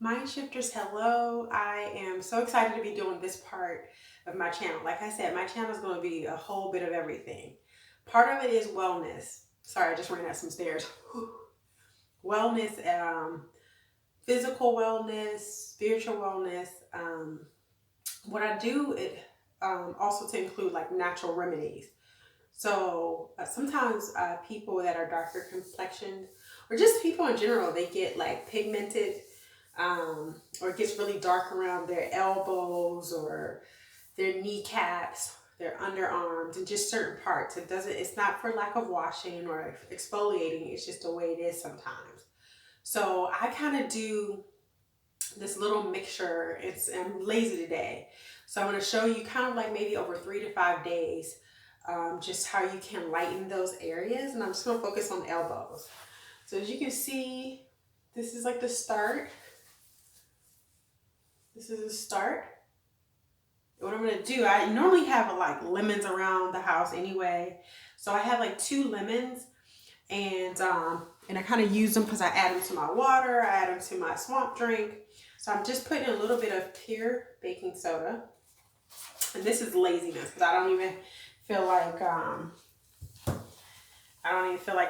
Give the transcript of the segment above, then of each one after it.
Mindshifters, hello. I am so excited to be doing this part of my channel. Like I said, my channel is going to be a whole bit of everything. Part of it is wellness. Sorry, I just ran up some stairs. Wellness, physical wellness, spiritual wellness. What I do it also to include like natural remedies. So sometimes people that are darker complexioned, or just people in general, they get like pigmented, or it gets really dark around their elbows or their kneecaps, their underarms, and just certain parts. It's not for lack of washing or exfoliating. It's just the way it is sometimes. So I kind of do this little mixture. I'm lazy today. So I'm going to show you kind of like maybe over 3 to 5 days, just how you can lighten those areas. And I'm just going to focus on the elbows. So as you can see, this is like the start. This is the start. What I'm going to do, I normally have like lemons around the house anyway. So I have like 2 lemons, and I kind of use them because I add them to my water. I add them to my swamp drink. So I'm just putting a little bit of pure baking soda. And this is laziness because I don't even feel like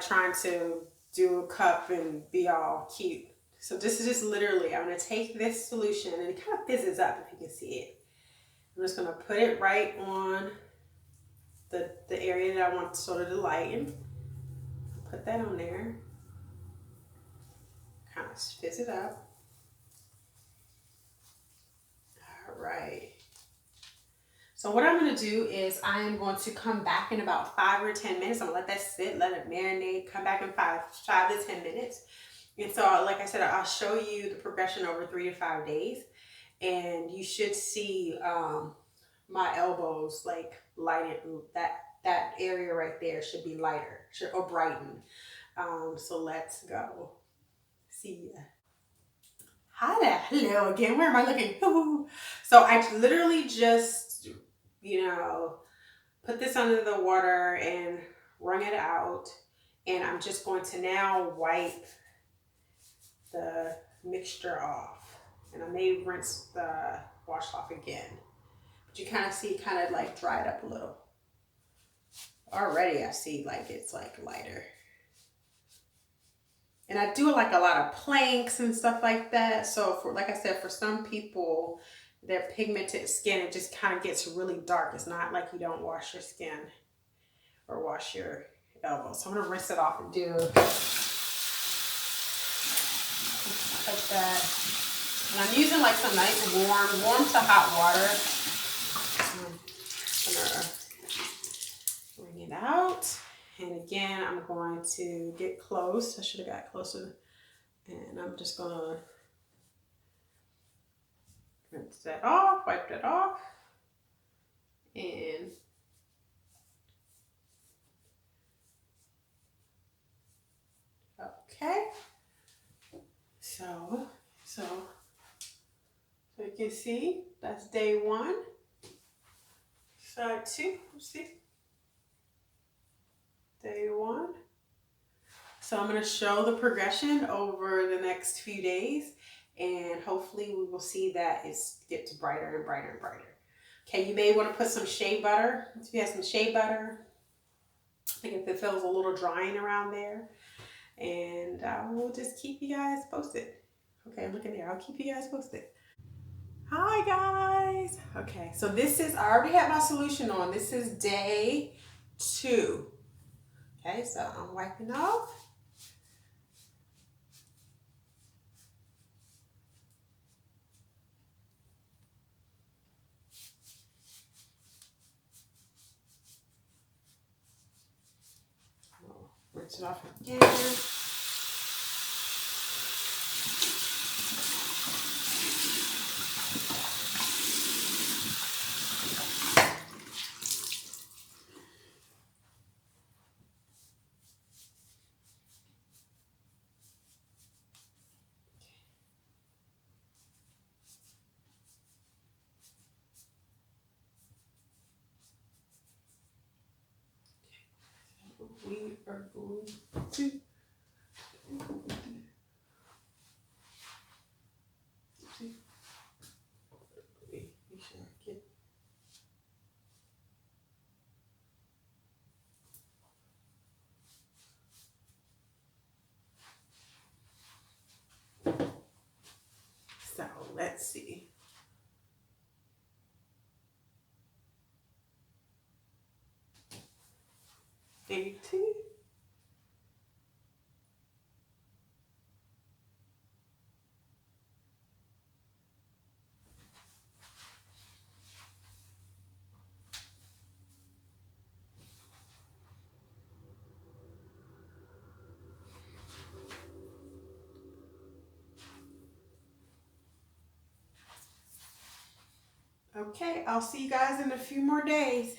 trying to do a cup and be all cute. So this is just literally, I'm going to take this solution, and it kind of fizzes up if you can see it. I'm just going to put it right on the area that I want sort of to lighten. Put that on there. Kind of fizz it up. All right. So what I'm going to do is I am going to come back in about 5 or 10 minutes. I'm going to let that sit, let it marinate, come back in 5 to 10 minutes. And so, like I said, I'll show you the progression over 3 to 5 days. And you should see my elbows like lighten. That area right there should be lighter or brighten. So let's go. See ya. Hi there. Hello again. Where am I looking? So I literally just, put this under the water and wrung it out. And I'm just going to now wipe the mixture off. And I may rinse the washcloth again. But you kind of see it kind of like dried up a little. Already I see like it's like lighter. And I do like a lot of planks and stuff like that. So like I said, for some people, their pigmented skin, it just kind of gets really dark. It's not like you don't wash your skin or wash your elbows. So I'm going to rinse it off and do like that. And I'm using like some nice warm to hot water. I'm going to wring it out. And again, I'm going to get close. I should have got closer. And I'm just going to rinse that off, wipe that off. And okay. So you can see that's day 1. Side 2, see? Day 1. So I'm going to show the progression over the next few days, and hopefully we will see that it gets brighter and brighter and brighter. Okay, you may want to put some shea butter. If you have some shea butter, I think if it feels a little drying around there, and I will just keep you guys posted. Okay, look at there. I'll keep you guys posted. Hi guys. Okay, so I already have my solution on. This is day 2. Okay, so I'm wiping off. Rinse it off again. We are going to Let's see. Day 2. Okay, I'll see you guys in a few more days.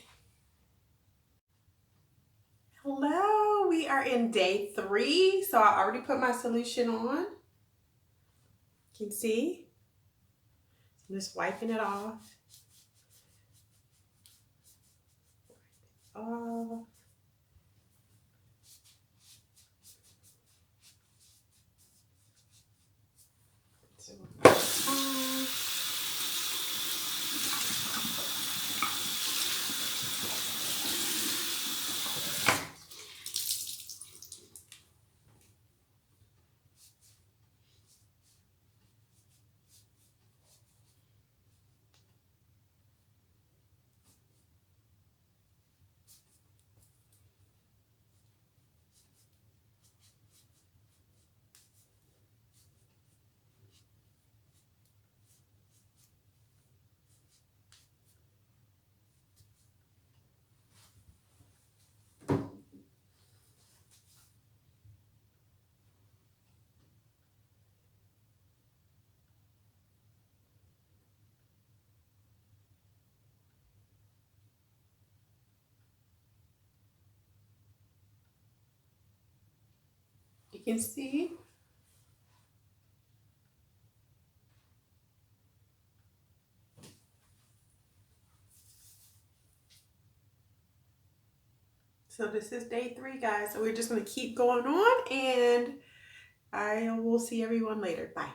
Hello, we are in day 3. So I already put my solution on. You can see. I'm just wiping it off. Off. You can see. So this is day 3, guys. So we're just going to keep going on, and I will see everyone later. Bye.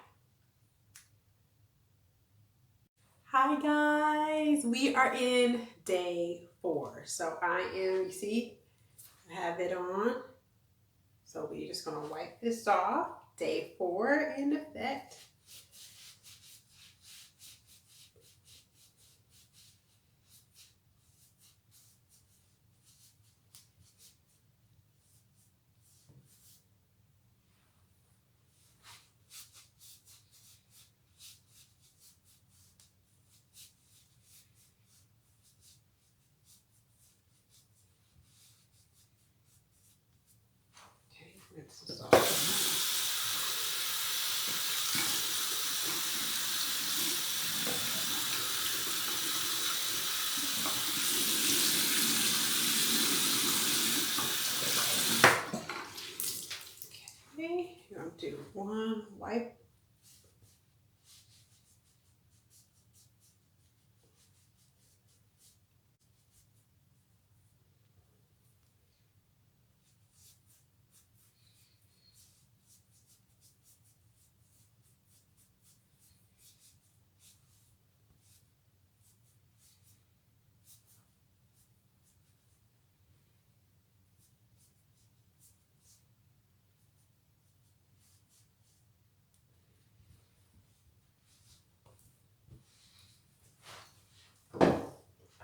Hi guys, we are in day 4. So you see, I have it on. So we're just going to wipe this off. Day 4 in effect. Okay, rinse this off. Okay, you're going to do one wipe.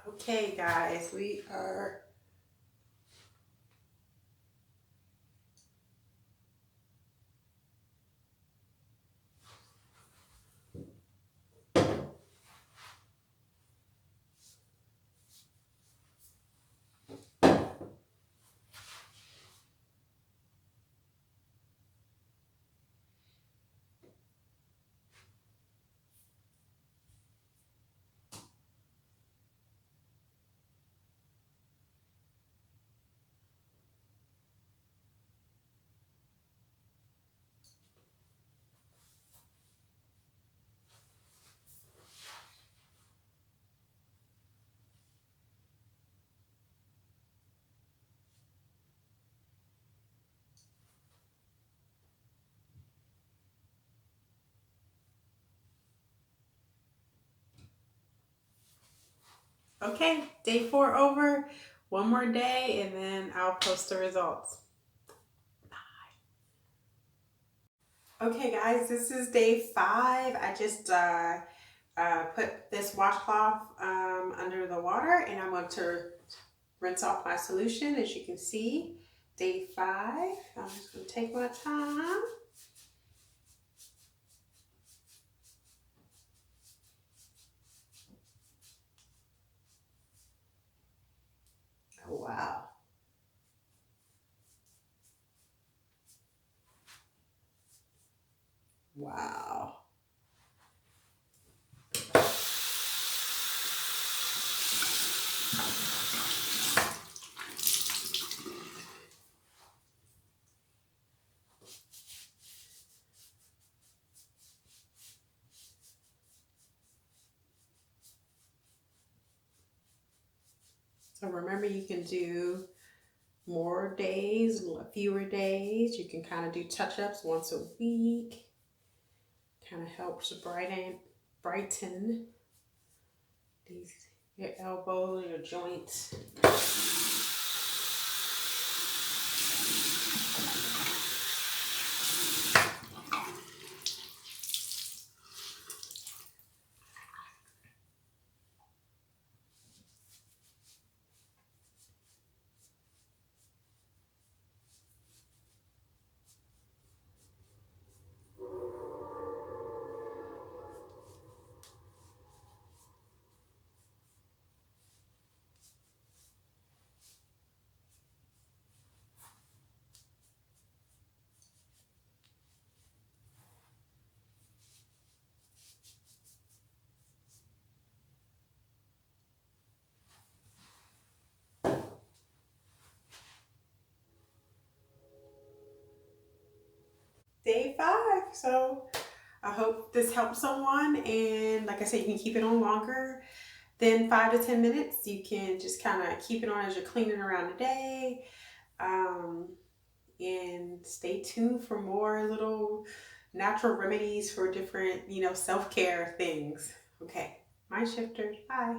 Okay, guys, we are okay. Day 4 over. One more day, and then I'll post the results. Okay, guys, this is day 5. I just put this washcloth under the water, and I'm going to rinse off my solution. As you can see, day 5. I'm just going to take my time. Oh, wow. Wow. So remember, you can do more days, fewer days. You can kind of do touch-ups once a week. Kind of helps brighten your elbows, your joints. Day 5. So I hope this helps someone, and like I said, you can keep it on longer than 5 to 10 minutes. You can just kind of keep it on as you're cleaning around the day, and stay tuned for more little natural remedies for different, self-care things. Okay, Mindshifters, bye.